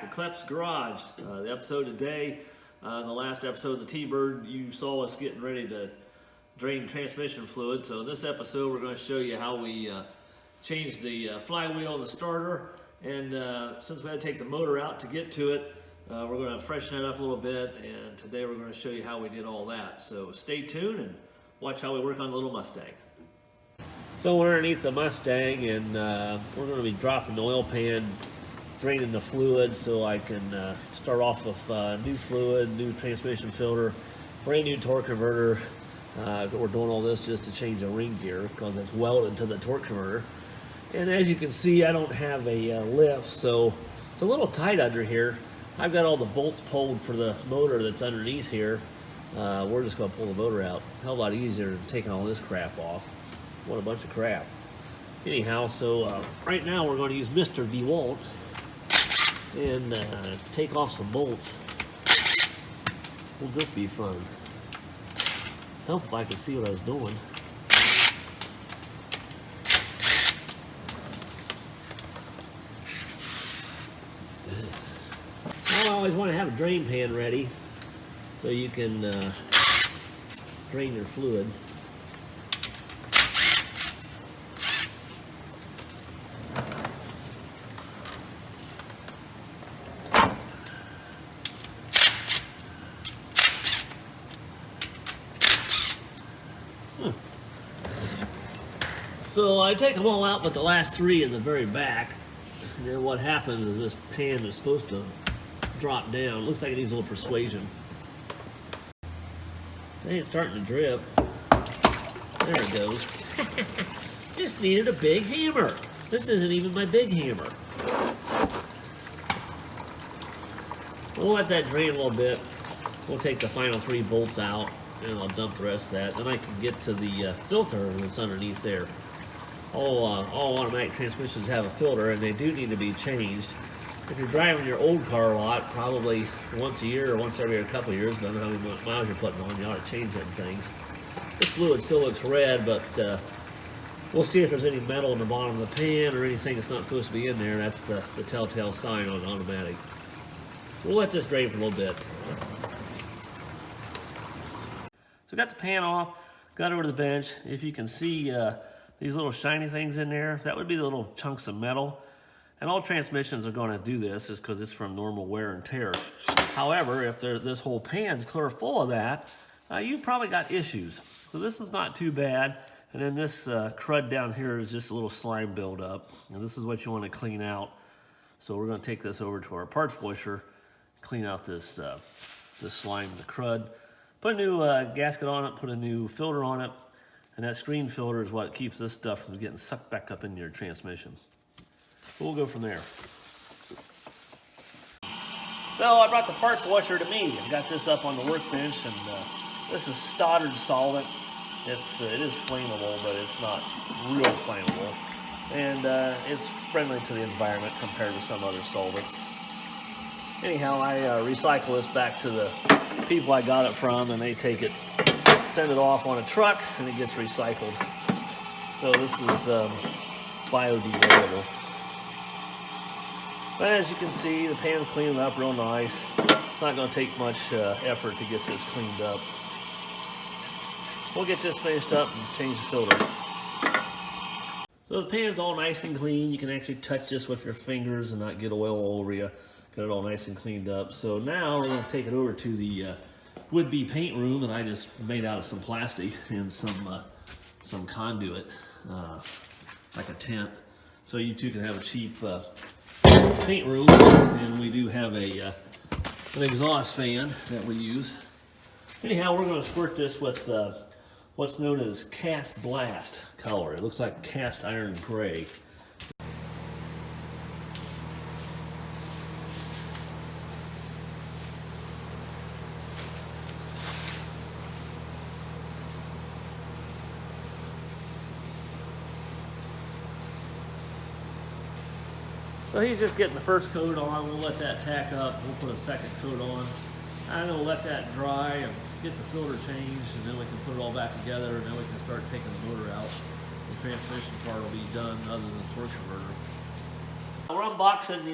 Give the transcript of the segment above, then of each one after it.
to Kleps Garage. The episode today, in the last episode of the T-Bird, you saw us getting ready to drain transmission fluid. So in this episode, we're going to show you how we changed the flywheel on the starter. And since we had to take the motor out to get to it, we're going to freshen it up a little bit. And today we're going to show you how we did all that. So stay tuned and watch how we work on the little Mustang. So we're underneath the Mustang, and we're going to be dropping the oil pan, draining the fluid so I can start off with new fluid, new transmission filter, brand new torque converter. We're doing all this just to change the ring gear because it's welded to the torque converter. And as you can see, I don't have a lift, so it's a little tight under here. I've got all the bolts pulled for the motor that's underneath here. We're just going to pull the motor out. Hell of a lot easier than taking all this crap off. What a bunch of crap. Anyhow, so right now we're going to use Mr. DeWalt and take off some bolts. Will this be fun? Help if I could see what I was doing. Well, I always want to have a drain pan ready so you can drain your fluid. So I take them all out but the last three in the very back, and then what happens is this pan is supposed to drop down. Looks like it needs a little persuasion. Hey, it's starting to drip. There it goes. Just needed a big hammer. This isn't even my big hammer. We'll let that drain a little bit. We'll take the final three bolts out and I'll dump the rest of that. Then I can get to the filter that's underneath there. All automatic transmissions have a filter, and they do need to be changed. If you're driving your old car a lot, probably once a year or once every couple of years, depending on how many miles you're putting on, you ought to change them things. This fluid still looks red, but we'll see if there's any metal in the bottom of the pan or anything that's not supposed to be in there. That's the telltale sign on automatic. So we'll let this drain for a little bit. So we got the pan off, got over to the bench. If you can see these little shiny things in there, that would be the little chunks of metal. And all transmissions are going to do this is because it's from normal wear and tear. However, if this whole pan's clear full of that, you probably got issues. So this is not too bad. And then this crud down here is just a little slime buildup. And this is what you want to clean out. So we're going to take this over to our parts washer, clean out this slime, the crud. Put a new gasket on it, put a new filter on it. And that screen filter is what keeps this stuff from getting sucked back up into your transmission. So we'll go from there. So I brought the parts washer to me. I got this up on the workbench, and this is Stoddard solvent. It is flammable, but it's not real flammable. And it's friendly to the environment compared to some other solvents. Anyhow, I recycle this back to the people I got it from, and they take it, send it off on a truck, and it gets recycled. So this is biodegradable. But as you can see, the pan's cleaned up real nice. It's not going to take much effort to get this cleaned up. We'll get this finished up and change the filter. So the pan's all nice and clean. You can actually touch this with your fingers and not get oil all over you. Got it all nice and cleaned up. So now we're going to take it over to the would-be paint room that I just made out of some plastic and some conduit, like a tent. So you two can have a cheap paint room, and we do have an exhaust fan that we use. Anyhow, we're going to squirt this with what's known as cast blast color. It looks like cast iron gray. So he's just getting the first coat on. We'll let that tack up. We'll put a second coat on. I'm going to let that dry and get the filter changed, and then we can put it all back together, and then we can start taking the motor out. The transmission part will be done other than the torque converter. We're unboxing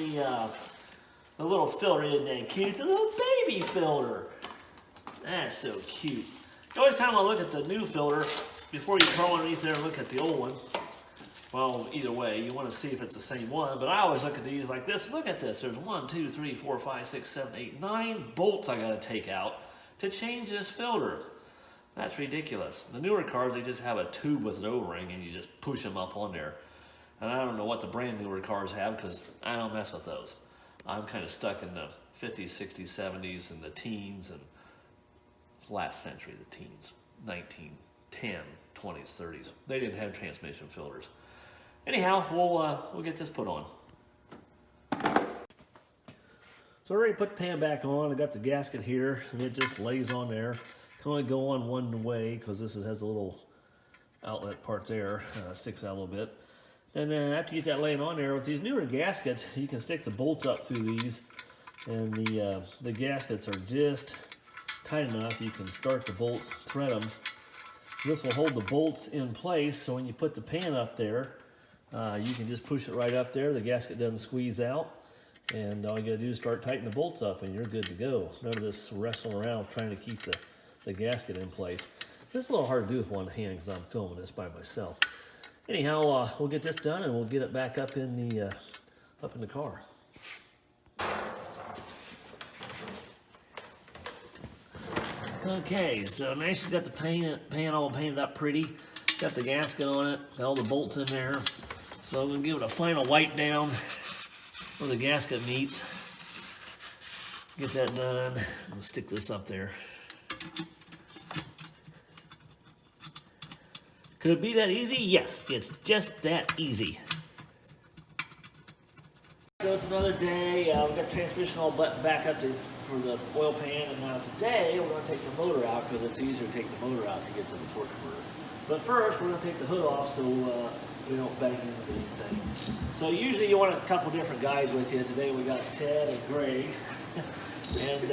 The little filter, isn't that cute? It's a little baby filter. That's so cute. You always kind of want to look at the new filter before you crawl underneath there and look at the old one. Well, either way, you want to see if it's the same one, but I always look at these like this. Look at this. There's 1, 2, 3, 4, 5, 6, 7, 8, 9 bolts I got to take out to change this filter. That's ridiculous. The newer cars, they just have a tube with an O-ring and you just push them up on there. And I don't know what the brand newer cars have because I don't mess with those. I'm kind of stuck in the 50s, 60s, 70s, and the teens, and last century, the teens, 1910, 20s, 30s. They didn't have transmission filters. Anyhow, we'll get this put on. So I already put the pan back on. I got the gasket here, and it just lays on there. Can only go on one way because this has a little outlet part there. Sticks out a little bit. And then after you get that laying on there, with these newer gaskets, you can stick the bolts up through these, and the gaskets are just tight enough. You can start the bolts, thread them. This will hold the bolts in place, so when you put the pan up there, you can just push it right up there. The gasket doesn't squeeze out, and all you gotta do is start tightening the bolts up, and you're good to go. None of this wrestling around trying to keep the gasket in place. This is a little hard to do with one hand because I'm filming this by myself. Anyhow, we'll get this done and we'll get it back up in the car. Okay, so nice. Got the pan all painted up pretty. Got the gasket on it. Got all the bolts in there. So I'm gonna give it a final wipe down where the gasket meets. Get that done. I'm gonna stick this up there. Could it be that easy? Yes, it's just that easy. So it's another day. We've got the transmission all buttoned back up for the oil pan, and now today we're going to take the motor out because it's easier to take the motor out to get to the torque converter. But first, we're going to take the hood off so we don't bang into anything. So usually you want a couple different guys with you. Today we got Ted and Greg, and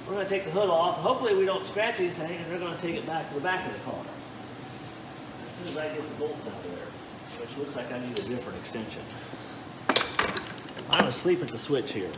we're going to take the hood off. Hopefully we don't scratch anything, and they're going to take it back to the back of the car. As soon as I get the bolts out of there, which looks like I need a different extension. I'm asleep at the switch here.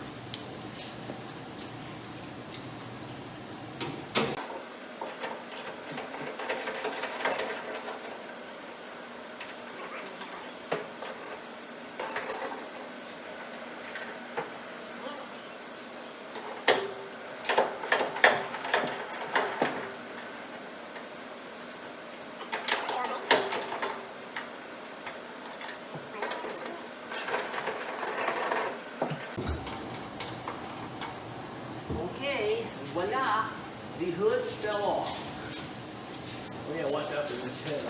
Okay, voila, the hood fell off. Oh yeah, watch out for this head.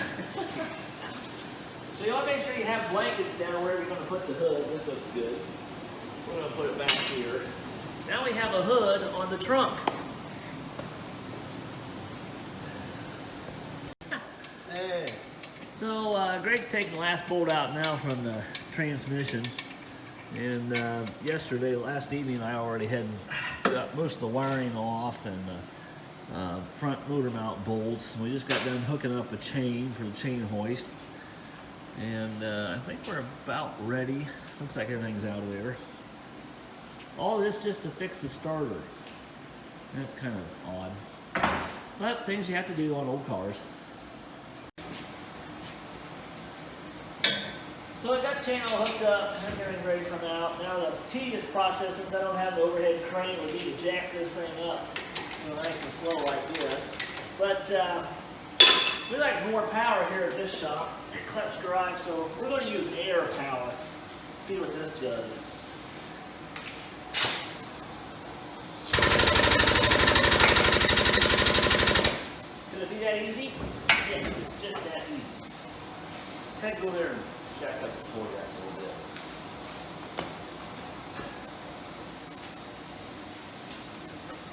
So you want to make sure you have blankets down wherever you're going to put the hood. This looks good. We're going to put it back here. Now we have a hood on the trunk. Hey. So Greg's taking the last bolt out now from the transmission. And last evening, I already had got most of the wiring off and front motor mount bolts. We just got done hooking up a chain for the chain hoist. And I think we're about ready. Looks like everything's out of there. All this just to fix the starter. That's kind of odd. But things you have to do on old cars. So I got the chain all hooked up, and everything's ready to come out. Now the tedious process, since I don't have the overhead crane, would be to jack this thing up, nice and slow like this. But we like more power here at this shop, at Kleps Garage, so we're going to use air power. See what this does. Could it be that easy? Yes, it's just that easy. Take go there and jack up the floor jack a little bit.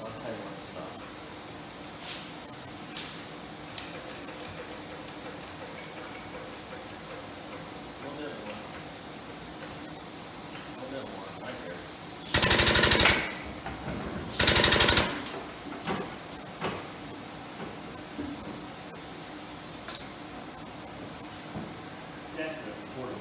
I'll tell you when to stop. One little one, right there. That's the quarter.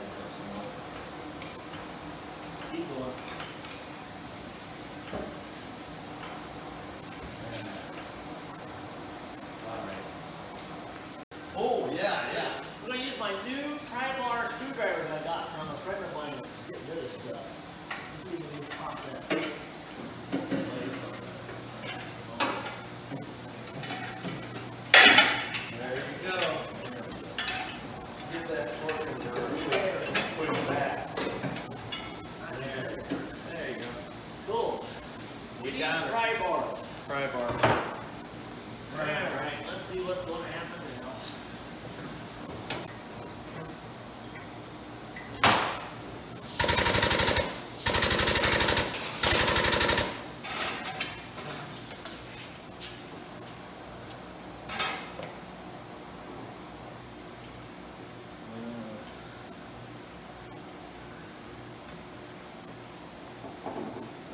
see what's going to happen now.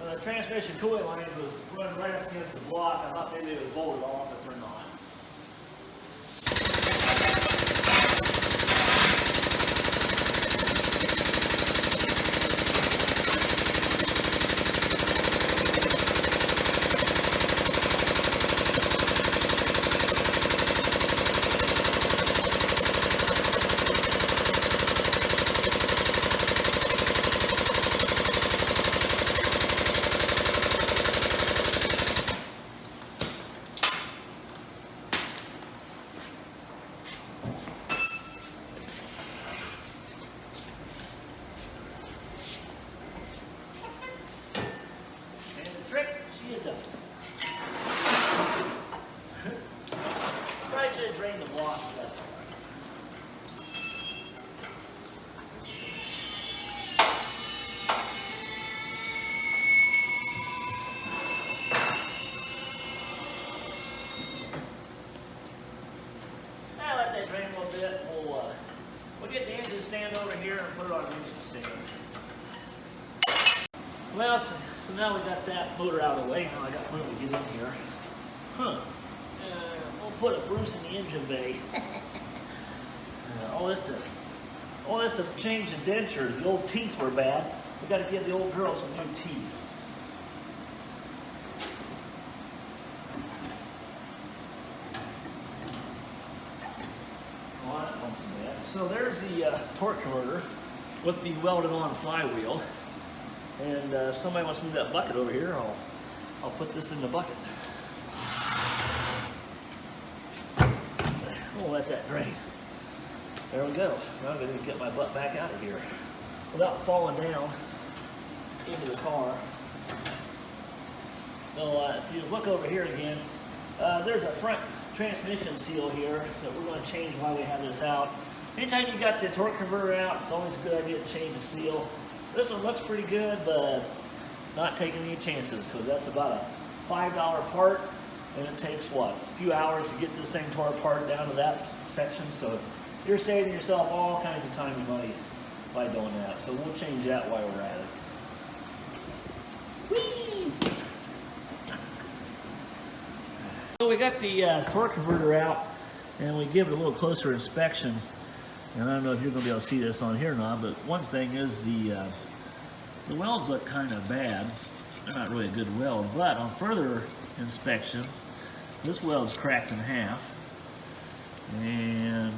The transmission cooling lines was running right up against the block. I thought maybe it was bolted off, but they're not. She is done. Probably should have drained the block, but that's all right. Now let that drain a little bit. We'll get the engine stand over here and put it on the engine stand. Well, so now we got that motor out of the way. Now I got room to get in here. We'll put a Bruce in the engine bay. All this to change the dentures. The old teeth were bad. We got to give the old girl some new teeth. Well, that wasn't so bad. So there's the torque converter with the welded on flywheel. And if somebody wants to move that bucket over here, I'll put this in the bucket. We'll let that drain. There we go. Now I'm going to get my butt back out of here without falling down into the car. So if you look over here again, there's a front transmission seal here that we're going to change while we have this out. Anytime you got the torque converter out, it's always a good idea to change the seal. This one looks pretty good, but not taking any chances because that's about a $5 part, and it takes what, a few hours to get this thing tore apart down to that section. So you're saving yourself all kinds of time and money by doing that. So we'll change that while we're at it. Whee! So we got the torque converter out, and we give it a little closer inspection. And I don't know if you're going to be able to see this on here or not, but one thing is the welds look kind of bad. They're not really a good weld, but on further inspection, this weld's cracked in half. And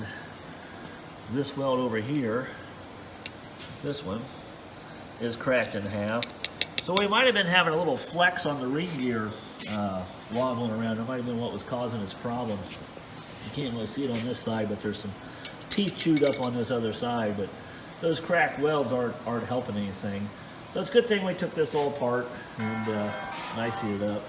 this weld over here, this one, is cracked in half. So we might have been having a little flex on the ring gear wobbling around. That might have been what was causing this problem. You can't really see it on this side, but there's some teeth chewed up on this other side, but those cracked welds aren't helping anything. So it's a good thing we took this all apart and niced it up.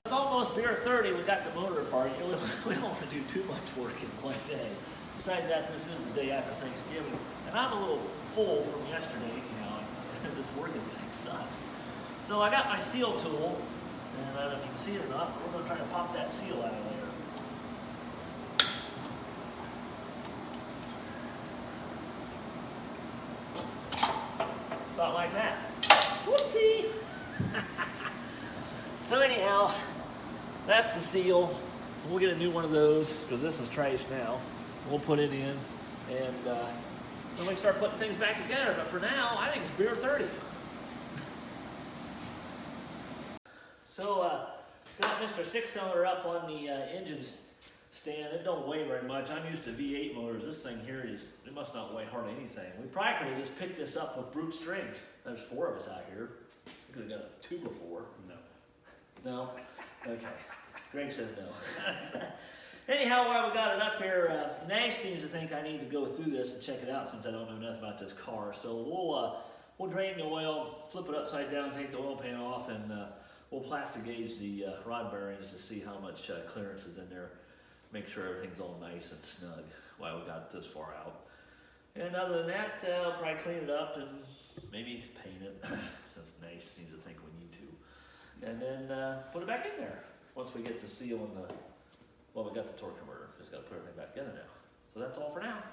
It's almost beer 30. We got the motor apart. You know, we don't want to do too much work in one day. Besides that, this is the day after Thanksgiving, and I'm a little full from yesterday. You know, this working thing sucks. So I got my seal tool, and I don't know if you can see it or not, but we're going to try to pop that seal out of there. About like that. Whoopsie! So anyhow, that's the seal. We'll get a new one of those because this is trash now. We'll put it in, and then we can start putting things back together. But for now, I think it's beer 30. So got Mr. 6-cylinder up on the engine stand. It don't weigh very much. I'm used to V8 motors. This thing here it must not weigh hardly anything. We probably could have just picked this up with brute strength. There's 4 of us out here. We could have got a 2 before. No. No? Okay. Greg says no. Anyhow, while we got it up here, Nash seems to think I need to go through this and check it out since I don't know nothing about this car. So we'll drain the oil, flip it upside down, take the oil pan off, and we'll plastic gauge the rod bearings to see how much clearance is in there. make sure everything's all nice and snug while we got this far out. And other than that, I'll probably clean it up and maybe paint it. So it's nice, seems to think we need to. And then put it back in there once we get the seal and the, well, we got the torque converter. Just got to put everything back in now. So that's all for now.